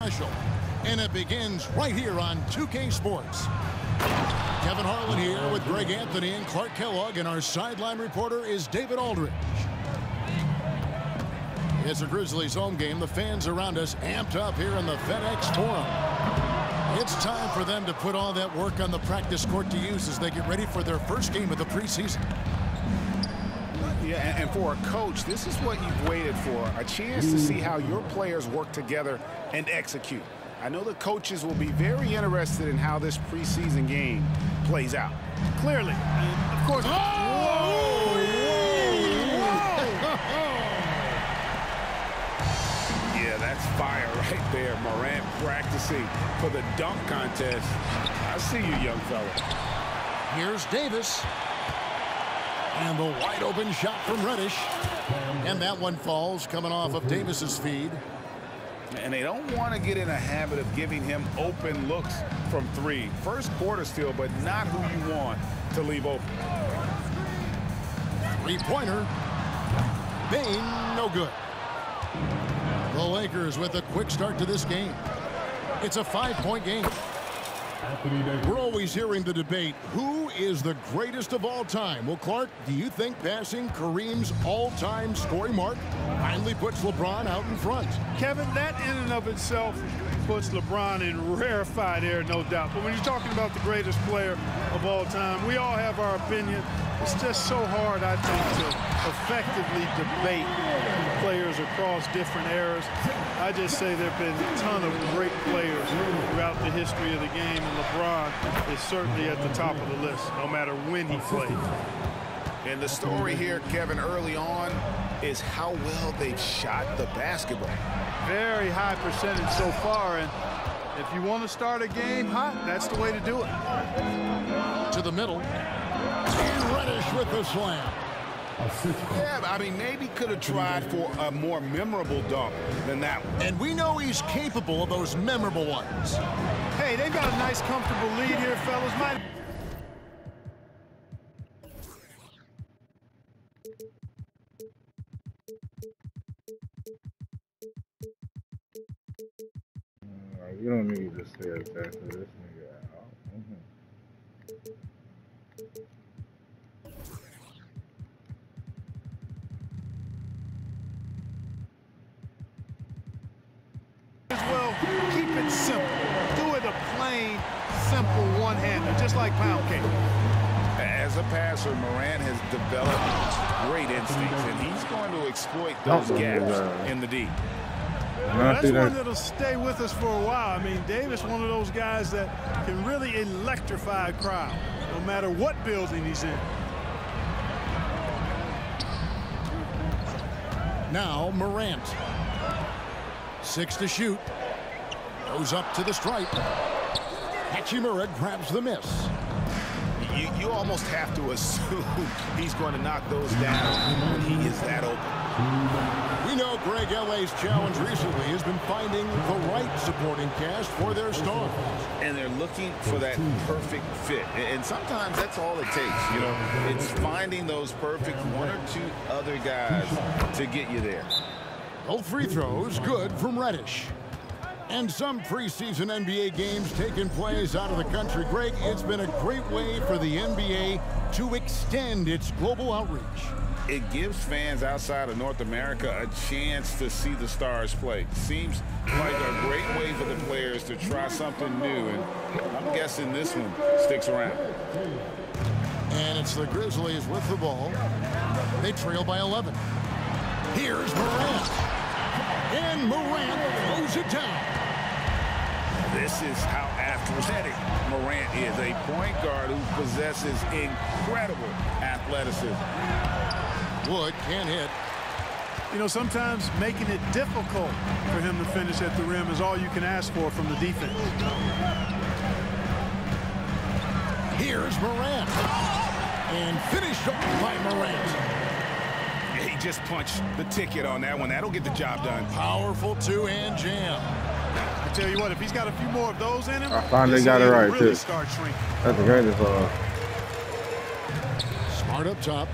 Special, and it begins right here on 2K Sports. Kevin Harlan here with Greg Anthony and Clark Kellogg, and our sideline reporter is David Aldridge. It's a Grizzlies home game. The fans around us amped up here in the FedEx Forum. It's time for them to put all that work on the practice court to use as they get ready for their first game of the preseason. Yeah, and for a coach, this is what you've waited for, a chance to see how your players work together and execute. I know the coaches will be very interested in how this preseason game plays out. Clearly, of course. Oh! Yeah, that's fire right there. Morant practicing for the dunk contest. I see you, young fella. Here's Davis. And the wide open shot from Reddish. And that one falls coming off of Davis's feed. And they don't want to get in a habit of giving him open looks from three. First quarter still, but not who you want to leave open. Three-pointer. Bain, no good. The Lakers with a quick start to this game. It's a 5-point game. We're always hearing the debate, who is the greatest of all time? Well, Clark, do you think passing Kareem's all-time scoring mark finally puts LeBron out in front? Kevin, that in and of itself puts LeBron in rarefied air, no doubt. But when you're talking about the greatest player of all time, we all have our opinion. It's just so hard, I think, to effectively debate players across different eras. I just say there have been a ton of great players throughout the history of the game, and LeBron is certainly at the top of the list, no matter when he played. And the story here, Kevin, early on, is how well they've shot the basketball. Very high percentage so far, and if you want to start a game hot, that's the way to do it. To the middle. And Reddish with the slam. Yeah, I mean, maybe could have tried for a more memorable dunk than that one. And we know he's capable of those memorable ones. Hey, they've got a nice, comfortable lead here, fellas. You don't need to say it back to this nigga out. Well, keep it simple. Do it a plain, simple one-hander, just like pound cake. As a passer, Morant has developed great instincts, and he's going to exploit those gaps in the D. That's one that'll stay with us for a while. I mean, Davis, one of those guys that can really electrify a crowd, no matter what building he's in. Now Morant. 6 to shoot. Goes up to the stripe. Hachimura grabs the miss. You almost have to assume he's going to knock those down when he is that open. We know Greg LA's challenge recently has been finding the right supporting cast for their stars. And they're looking for that perfect fit. And sometimes that's all it takes. You know, it's finding those perfect one or two other guys to get you there. Both free throws good from Reddish. And some preseason NBA games taking place out of the country. Greg, it's been a great way for the NBA to extend its global outreach. It gives fans outside of North America a chance to see the stars play. Seems like a great way for the players to try something new, and I'm guessing this one sticks around. And it's the Grizzlies with the ball. They trail by 11. Here's Morant. And Morant throws it down. This is how athletic Morant is, a point guard who possesses incredible athleticism. Wood can't hit. You know, sometimes making it difficult for him to finish at the rim is all you can ask for from the defense. Here's Morant. And finished up by Morant. He just punched the ticket on that one. That'll get the job done. Powerful two-hand jam. I tell you what, if he's got a few more of those in him, I finally got it right, really too. start shrinking. That's the greatest. Smart up top.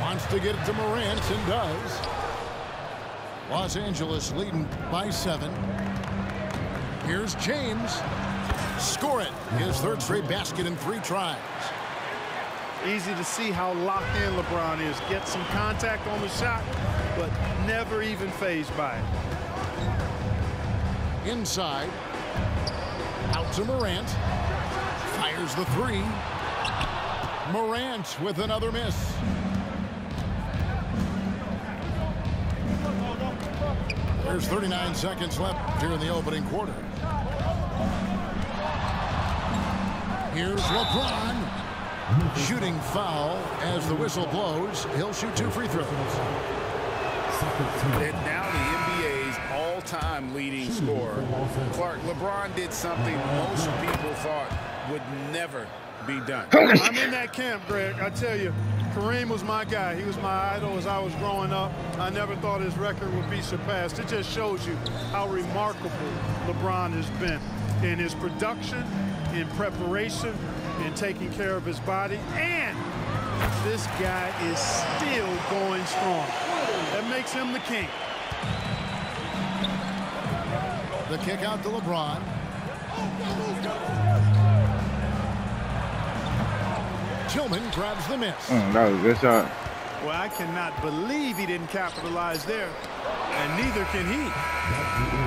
Wants to get it to Morant and does. Los Angeles leading by 7. Here's James. Score it. His third straight basket in 3 tries. Easy to see how locked in LeBron is. Get some contact on the shot, but never even fazed by it. Inside. Out to Morant. Fires the 3. Morant with another miss. There's 39 seconds left here in the opening quarter. Here's LeBron. Shooting foul as the whistle blows. He'll shoot 2 free throws. And now the NBA's all-time leading scorer. Clark, LeBron did something most people thought would never be done. I'm in that camp, Greg. I tell you, Kareem was my guy. He was my idol as I was growing up. I never thought his record would be surpassed. It just shows you how remarkable LeBron has been in his production, in preparation, in taking care of his body, and this guy is still going strong. That makes him the king. The kick out to LeBron. Tillman grabs the miss. That was a good shot. Well, I cannot believe he didn't capitalize there, and neither can he.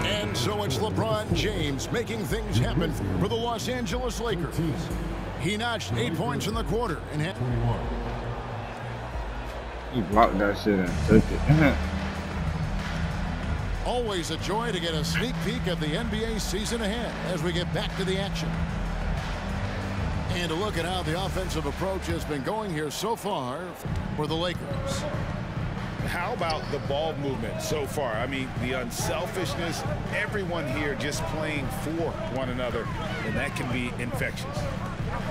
And so it's LeBron James making things happen for the Los Angeles Lakers. He notched 8 points in the quarter and had 21. He blocked that shit and took it. always a joy to get a sneak peek of the NBA season ahead as we get back to the action. And to look at how the offensive approach has been going here so far for the Lakers. How about the ball movement so far? I mean, the unselfishness, everyone here just playing for one another, and that can be infectious.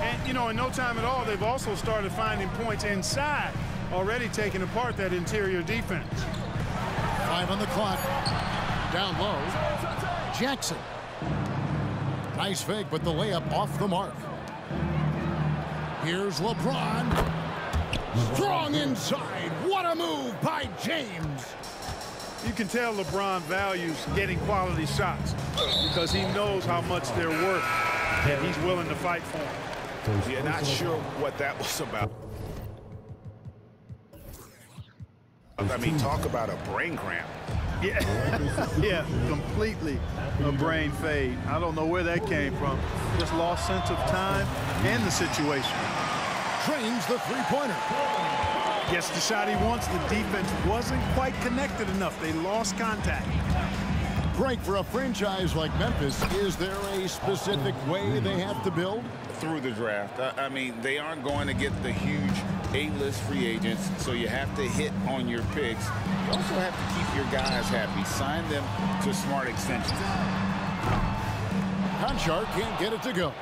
And, you know, in no time at all, they've also started finding points inside, already taking apart that interior defense. 5 on the clock. Down low. Jackson. Nice fake, but the layup off the mark. Here's LeBron. Strong inside. What a move by James. You can tell LeBron values getting quality shots because he knows how much they're worth and he's willing to fight for them. Yeah, not sure what that was about. I mean, talk about a brain cramp. Yeah, yeah, completely a brain fade. I don't know where that came from. Just lost sense of time and the situation. Trains the three-pointer. Gets the shot he wants. The defense wasn't quite connected enough. They lost contact. Greg, for a franchise like Memphis, is there a specific way they have to build? Through the draft. I mean, they aren't going to get the huge A-list free agents, so you have to hit on your picks. You also have to keep your guys happy. Sign them to smart extensions. Conchar can't get it to go.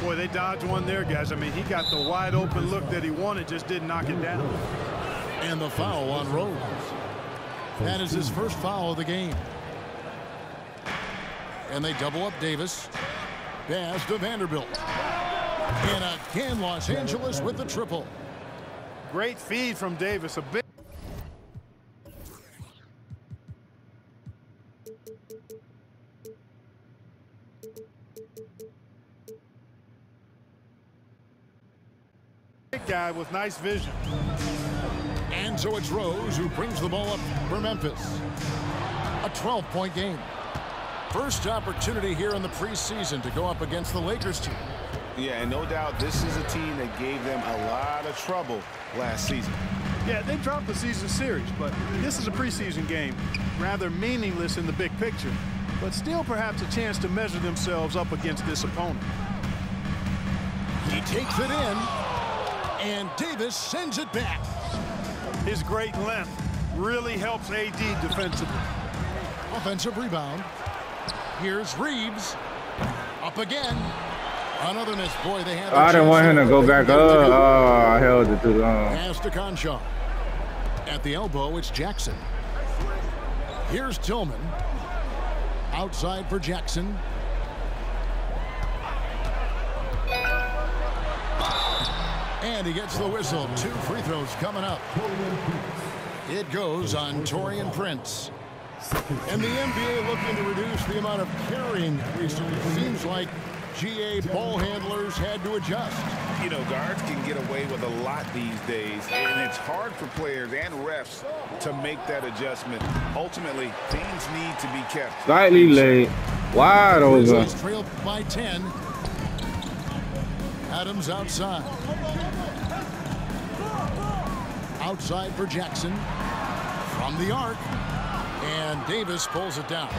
Boy, they dodged one there, guys. I mean, he got the wide open look that he wanted, just didn't knock it down. And the foul on Rose. That is his first foul of the game. And they double up Davis. Pass to Vanderbilt. And again, Los Angeles with the triple. Great feed from Davis. A big guy with nice vision. And so it's Rose who brings the ball up for Memphis. A 12-point game. First opportunity here in the preseason to go up against the Lakers team. Yeah, and no doubt this is a team that gave them a lot of trouble last season. Yeah, they dropped the season series, but this is a preseason game, rather meaningless in the big picture, but still perhaps a chance to measure themselves up against this opponent. He takes it in, and Davis sends it back. His great length really helps AD defensively. Offensive rebound. Here's Reeves. Up again. Another miss. Boy, they had. I didn't want him to go back up. Oh, I held it too long. Pass to Conchar. At the elbow, it's Jackson. Here's Tillman. Outside for Jackson. And he gets the whistle. 2 free throws coming up. It goes on Taurean Prince. And the NBA looking to reduce the amount of carrying recently. Seems like GA ball handlers had to adjust. You know, guards can get away with a lot these days, and it's hard for players and refs to make that adjustment. Ultimately, things need to be kept slightly late. Wide over. Grizzlies trail by 10. Adams outside. Outside for Jackson. From the arc. And Davis pulls it down.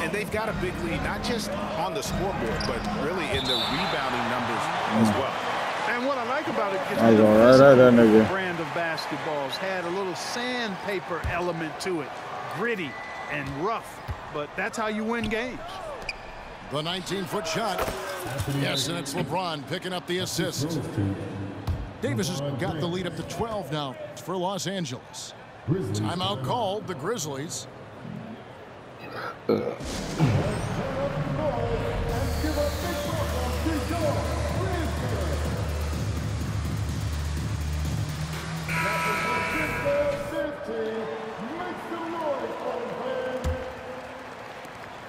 And they've got a big lead, not just on the scoreboard, but really in the rebounding numbers as well. And what I like about it is the brand of basketballs had a little sandpaper element to it. Gritty and rough, but that's how you win games. The 19-foot shot. Yes, and it's LeBron picking up the assist. Davis has got the lead up to 12 now for Los Angeles. Timeout called, the Grizzlies.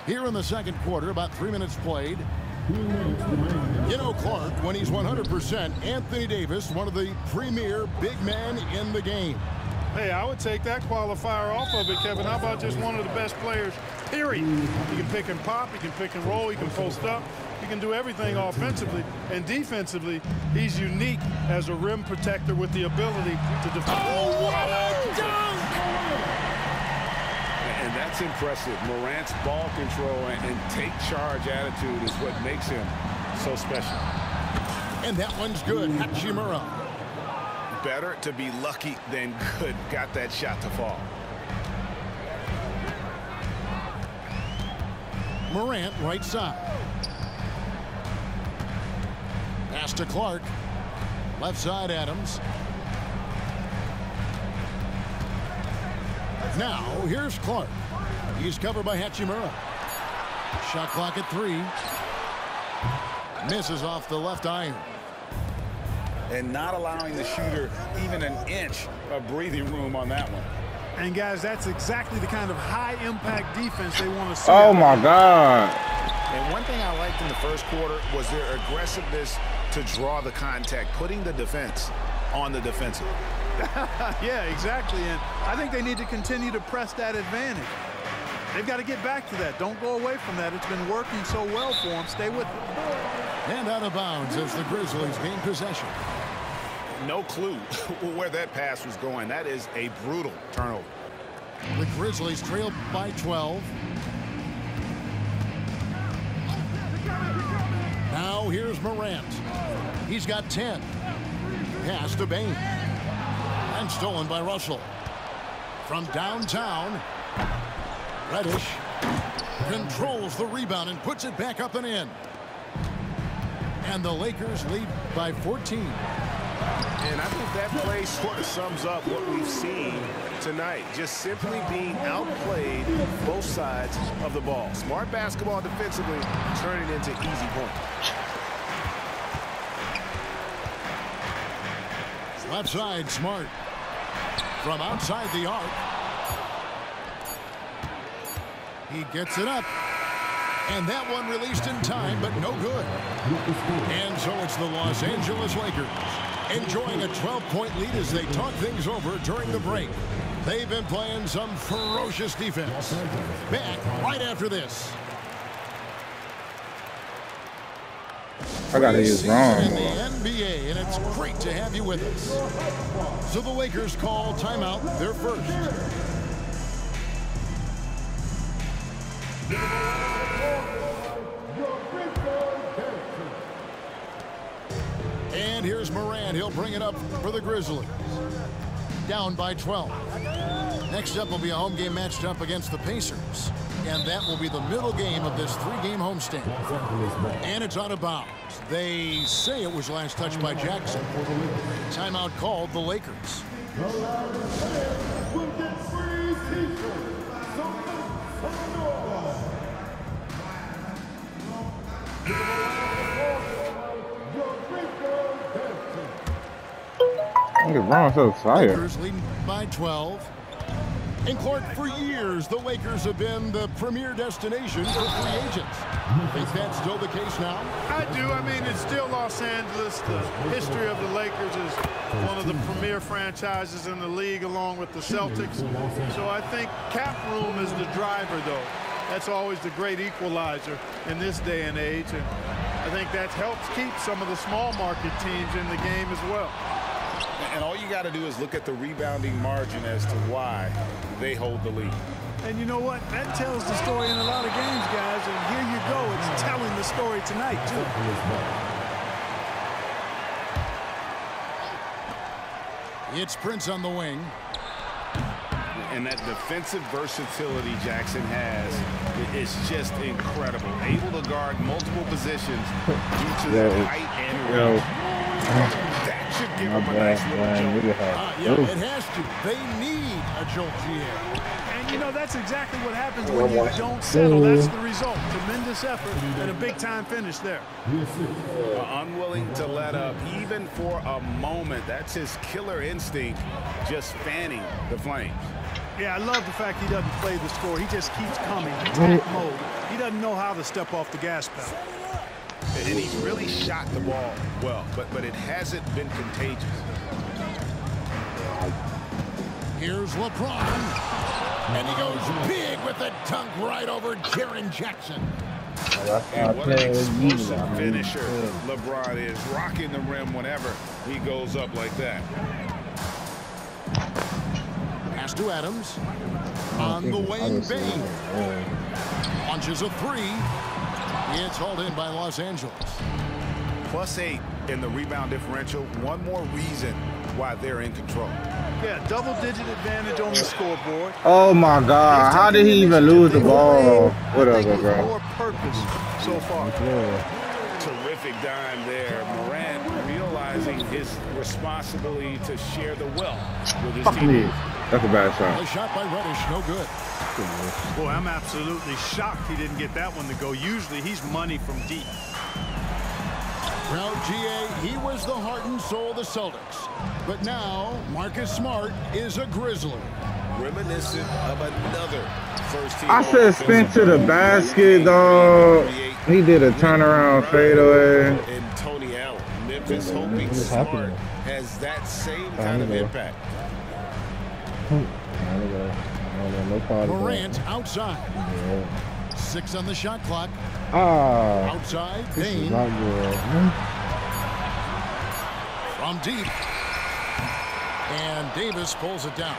Here in the second quarter, about 3 minutes played. You know, Clark, when he's 100%, Anthony Davis, one of the premier big men in the game. Hey, I would take that qualifier off of it, Kevin. How about just one of the best players, period? He can pick and pop, he can pick and roll, he can post up, he can do everything offensively. And defensively, he's unique as a rim protector with the ability to defend. Oh, what a dunk! And that's impressive. Morant's ball control and take charge attitude is what makes him so special. And that one's good. Hachimura. Better to be lucky than good. Got that shot to fall. Morant right side. Pass to Clark. Left side Adams. Now here's Clark. He's covered by Hachimura. Shot clock at 3. Misses off the left iron. And not allowing the shooter even an inch of breathing room on that one. And guys, that's exactly the kind of high-impact defense they want to see. Oh my God. And one thing I liked in the first quarter was their aggressiveness to draw the contact, putting the defense on the defensive. Yeah, exactly. And I think they need to continue to press that advantage. They've got to get back to that. Don't go away from that. It's been working so well for them. Stay with it. And out of bounds as the Grizzlies gain possession. No clue where that pass was going. That is a brutal turnover. The Grizzlies trail by 12. Now here's Morant. He's got 10. Pass to Bain. And stolen by Russell. From downtown, Reddish controls the rebound and puts it back up and in. And the Lakers lead by 14. And I think that play sort of sums up what we've seen tonight. Just simply being outplayed both sides of the ball. Smart basketball defensively, turning into easy points. Left side, Smart. From outside the arc. He gets it up. And that one released in time, but no good. And so it's the Los Angeles Lakers enjoying a 12-point lead as they talk things over during the break. They've been playing some ferocious defense. Back right after this. I got it wrong. In the NBA, and it's great to have you with us. So the Lakers call timeout, their first. And here's Morant. He'll bring it up for the Grizzlies. Down by 12. Next up will be a home game matched up against the Pacers. And that will be the middle game of this 3-game homestand. And it's out of bounds. They say it was last touched by Jackson. Timeout called, the Lakers. LeBron's so tired. Lakers leading by 12. And Clark, for years, the Lakers have been the premier destination for free agents. Think that's still the case now? I do. I mean, it's still Los Angeles. The history of the Lakers is one of the premier franchises in the league, along with the Celtics. So I think cap room is the driver, though. That's always the great equalizer in this day and age. And I think that helps keep some of the small market teams in the game as well. And all you got to do is look at the rebounding margin as to why they hold the lead. And you know what? That tells the story in a lot of games, guys. And here you go. It's telling the story tonight, too. It's Prince on the wing. And that defensive versatility Jackson has is just incredible. Able to guard multiple positions due to their height and reach. That should give them a nice little jolt. Yeah, it has to. They need a jolt GA. And, you know, that's exactly what happens when you don't settle. That's the result. Tremendous effort and a big-time finish there. Unwilling to let up even for a moment. That's his killer instinct, just fanning the flames. Yeah, I love the fact he doesn't play the score. He just keeps coming, attack mode. He doesn't know how to step off the gas pedal. And he's really shot the ball well, but it hasn't been contagious. Here's LeBron. And he goes big with the dunk right over Jaren Jackson. And what an explosive finisher LeBron is, rocking the rim whenever he goes up like that. Pass to Adams. On the wing, Bain. Launches a three. It's hauled in by Los Angeles. +8 in the rebound differential. One more reason why they're in control. Yeah, double-digit advantage on the scoreboard. Oh my God! How did he even lose the ball? Whatever, bro. More purpose so far. Terrific dime there. Morant realizing his responsibility to share the wealth with his team. That's a bad shot. A shot by Reddish, no good. Boy, I'm absolutely shocked he didn't get that one to go. Usually he's money from deep. Well, GA, he was the heart and soul of the Celtics. But now, Marcus Smart is a Grizzly. Reminiscent of another first-team. I said spin to the basket, dog. He did a turnaround fadeaway. And Tony Allen. Memphis hoping Smart has that same kind of impact. Morant outside. 6 on the shot clock. Outside, Bain. From deep. And Davis pulls it down.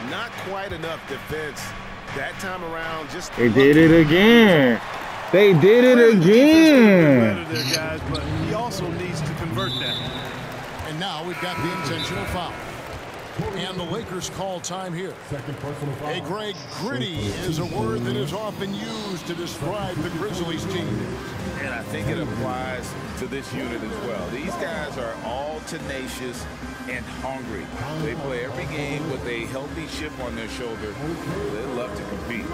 Not quite enough defense that time around. Just they did it again. They did it again. Better there, guys, but he also needs to convert that. And now we've got the intentional foul. And the Lakers call time here. Hey, Greg, gritty is a word that is often used to describe the Grizzlies team. And I think it applies to this unit as well. These guys are all tenacious and hungry. They play every game with a healthy chip on their shoulder. They love to compete.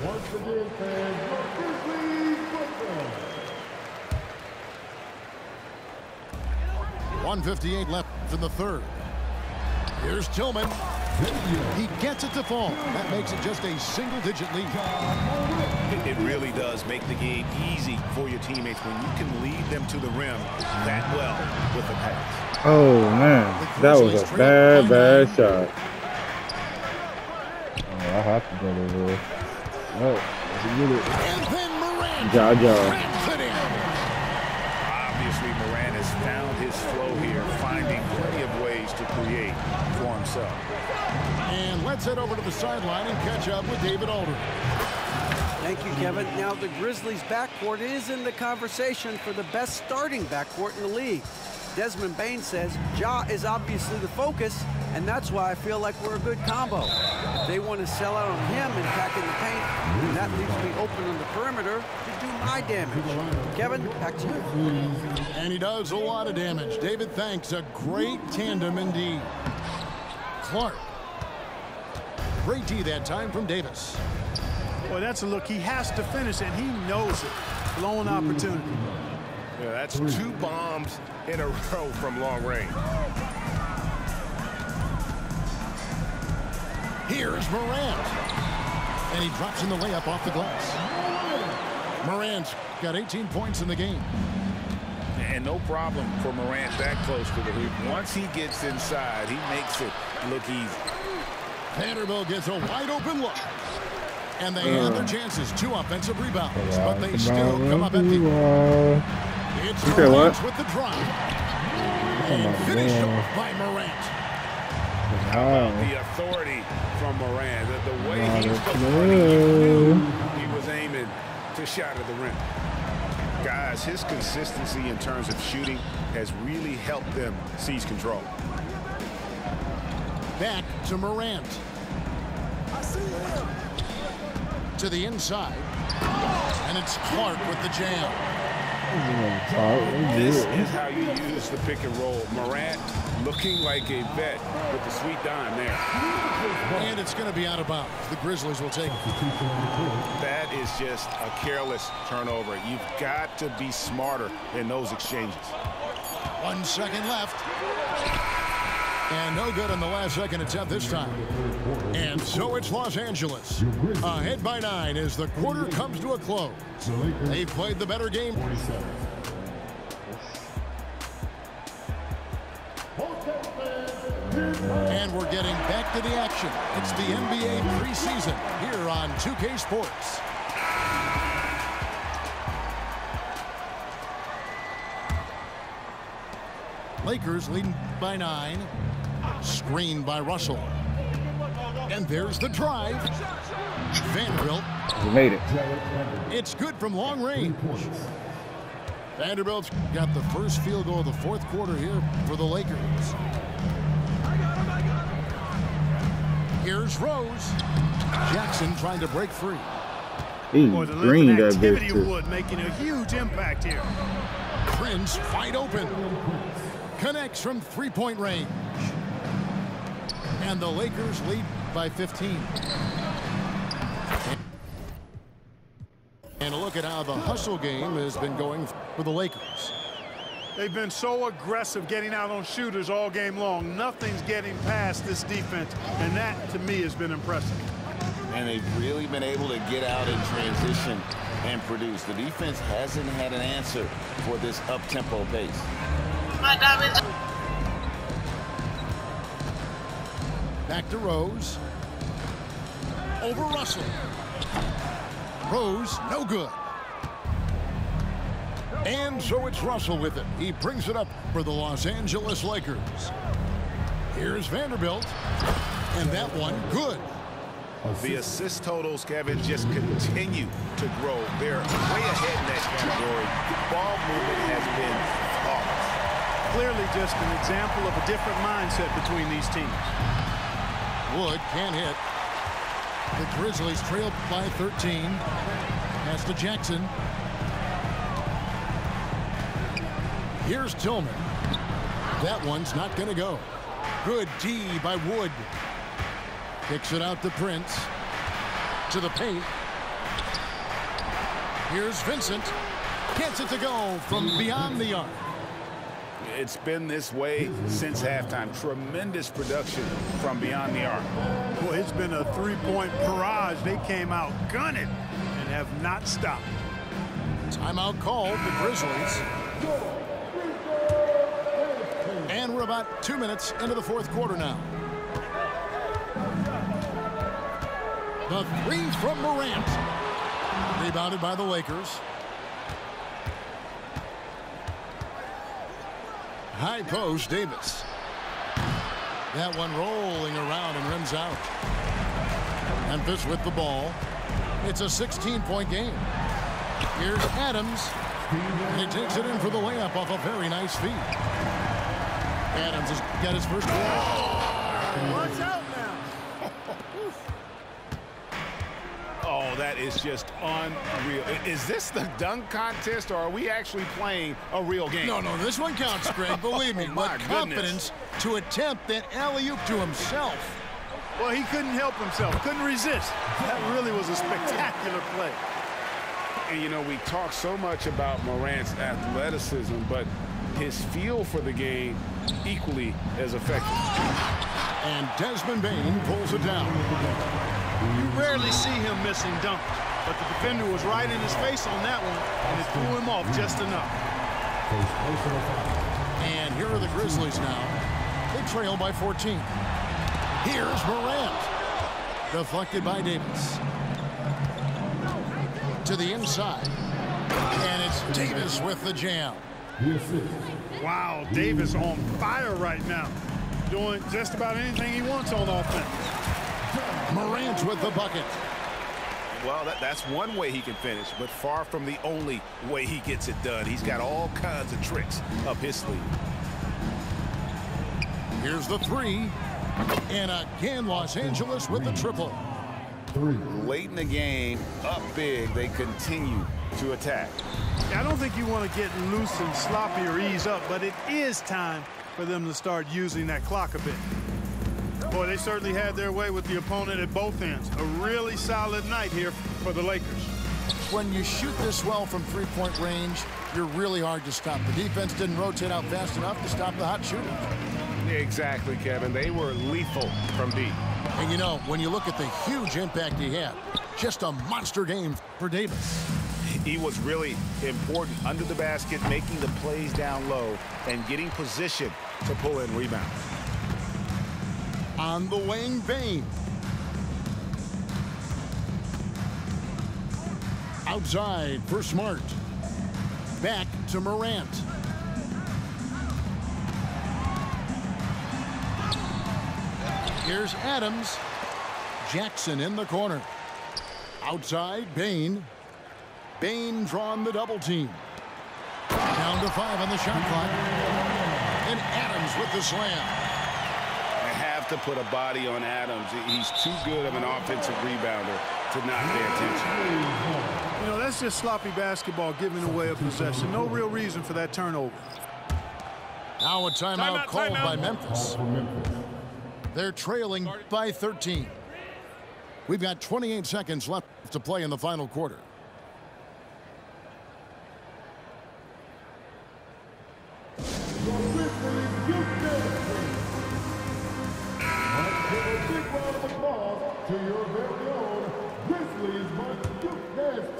Once again, fans, 1:58 left in the third. Here's Tillman. He gets it to fall. That makes it just a single-digit lead. It really does make the game easy for your teammates when you can lead them to the rim that well with a pass. Oh, man. That was a bad shot. Oh, I have to go to this. Oh, that's a good. And then Morant. Ja. Obviously, Morant has found his flow here, finding plenty of ways to create for himself. And let's head over to the sideline and catch up with David Aldridge. Thank you, Kevin. Now, the Grizzlies' backcourt is in the conversation for the best starting backcourt in the league. Desmond Bain says Ja is obviously the focus, and that's why I feel like we're a good combo. If they want to sell out on him and pack in the paint, then that leaves me open on the perimeter to do my damage. Kevin, back to you. And he does a lot of damage. David, thanks. A great tandem indeed. Clark. Great D that time from Davis. Boy, that's a look. He has to finish, and he knows it. blown opportunity. Yeah, that's 2 bombs in a row from long range. Here's Morant. And he drops in the layup off the glass. Morant's got 18 points in the game. And no problem for Morant that close to the hoop. Once he gets inside, he makes it look easy. Vanderbilt gets a wide open look. And they have their chances. 2 offensive rebounds. But they still come up empty. It's Morant with the drive. And finished off by Morant. How about the authority from Morant? The way he was running, he was aiming to shot at the rim. Guys, his consistency in terms of shooting has really helped them seize control. Back to Morant. To the inside. And it's Clark with the jam. This is how you use the pick and roll. Morant looking like a vet with the sweet dime there. And it's going to be out of bounds. The Grizzlies will take it. That is just a careless turnover. You've got to be smarter in those exchanges. 1 second left. And no good on the last second attempt this time. And so it's Los Angeles. Ahead by 9 as the quarter comes to a close. They played the better game. And we're getting back to the action. It's the NBA preseason here on 2K Sports. Lakers leading by 9. Screened by Russell. And there's the drive. Vanderbilt. He made it. It's good from long range. Vanderbilt's got the first field goal of the 4th quarter here for the Lakers. Here's Rose. Jackson trying to break free. He The greened that activity bitch. Wood making a huge impact here. Prince wide open. Connects from 3-point range. And the Lakers lead by 15. And a look at how the hustle game has been going for the Lakers. They've been so aggressive getting out on shooters all game long. Nothing's getting past this defense, and that, to me, has been impressive. And they've really been able to get out in transition and produce. The defense hasn't had an answer for this up-tempo pace. Back to Rose. Over Russell. Rose, no good. And so it's Russell with it. He brings it up for the Los Angeles Lakers. Here's Vanderbilt. And that one, good. The assist totals, Kevin, just continue to grow. They're way ahead in that category. Ball movement has been flawless. Clearly just an example of a different mindset between these teams. Wood can't hit. The Grizzlies trail by 13. Pass to Jackson. Here's Tillman. That one's not going to go. Good D by Wood. Kicks it out to Prince. To the paint. Here's Vincent. Gets it to go from beyond the arc. It's been this way since halftime. Tremendous production from beyond the arc. Boy, it's been a 3-point barrage. They came out gunning and have not stopped. Timeout called, the Grizzlies. And we're about 2 minutes into the 4th quarter now. The 3 from Morant. Rebounded by the Lakers. High post, Davis. That one rolling around and rims out. Memphis with the ball. It's a 16-point game. Here's Adams. And he takes it in for the layup off a very nice feed. Adams has got his first goal. Watch out now. Oh, that is just unreal. Is this the dunk contest, or are we actually playing a real game? No, this one counts, Greg. Believe me. My But confidence to attempt that alley-oop to himself. Well, he couldn't help himself. Couldn't resist. That really was a spectacular play. And, you know, we talk so much about Morant's athleticism, but his feel for the game equally as effective. And Desmond Bane pulls it down. You rarely see him missing dunks, but the defender was right in his face on that one, and it threw him off just enough. And here are the Grizzlies now. They trail by 14. Here's Morant. Deflected by Davis. To the inside. And it's Davis with the jam. Wow, Davis on fire right now. Doing just about anything he wants on offense. Morant with the bucket. Well, that's one way he can finish, but far from the only way he gets it done. He's got all kinds of tricks up his sleeve. Here's the three. And again, Los Angeles with the triple. Late in the game, up big, they continue to attack. I don't think you want to get loose and sloppy or ease up, but it is time for them to start using that clock a bit. Boy, they certainly had their way with the opponent at both ends. A really solid night here for the Lakers. When you shoot this well from three-point range, you're really hard to stop. The defense didn't rotate out fast enough to stop the hot shooting. Exactly, Kevin. They were lethal from deep. And, you know, when you look at the huge impact he had, just a monster game for Davis. He was really important under the basket, making the plays down low and getting position to pull in rebounds. On the wing, Bane. Outside for Smart. Back to Morant. Here's Adams. Jackson in the corner. Outside, Bane. Bane drawn the double team. Down to 5 on the shot clock. And Adams with the slam. To put a body on Adams. He's too good of an offensive rebounder to not pay attention. You know, that's just sloppy basketball giving away a possession. No real reason for that turnover. Now a timeout called by Memphis. They're trailing by 13. We've got 28 seconds left to play in the final quarter. To your very own Grizzlies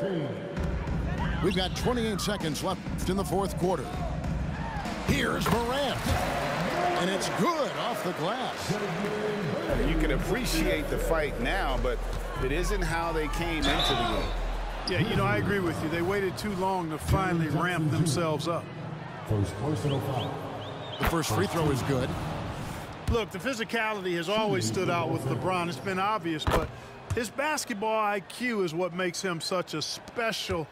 team. We've got 28 seconds left in the fourth quarter. Here's Morant. And it's good off the glass. You can appreciate the fight now, but it isn't how they came into the game. Yeah, you know, I agree with you. They waited too long to finally ramp themselves up. First personal foul. The first free throw is good. Look, the physicality has always stood out with LeBron. It's been obvious, but his basketball IQ is what makes him such a special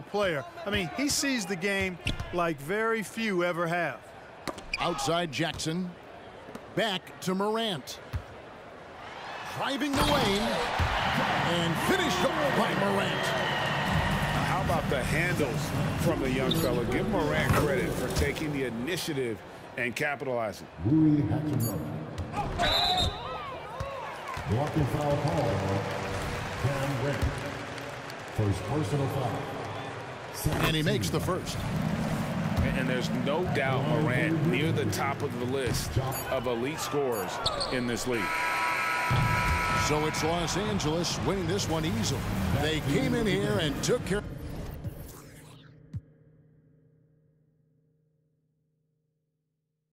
player. I mean, he sees the game like very few ever have. Outside Jackson. Back to Morant. Driving the lane. And finished off by Morant. How about the handles from the young fella? Give Morant credit for taking the initiative and capitalizing. Blocking foul call. Cam Reddish. First personal foul. And he makes the first. And there's no doubt Morant near the top of the list of elite scorers in this league. So it's Los Angeles winning this one easily. They came in here and took care.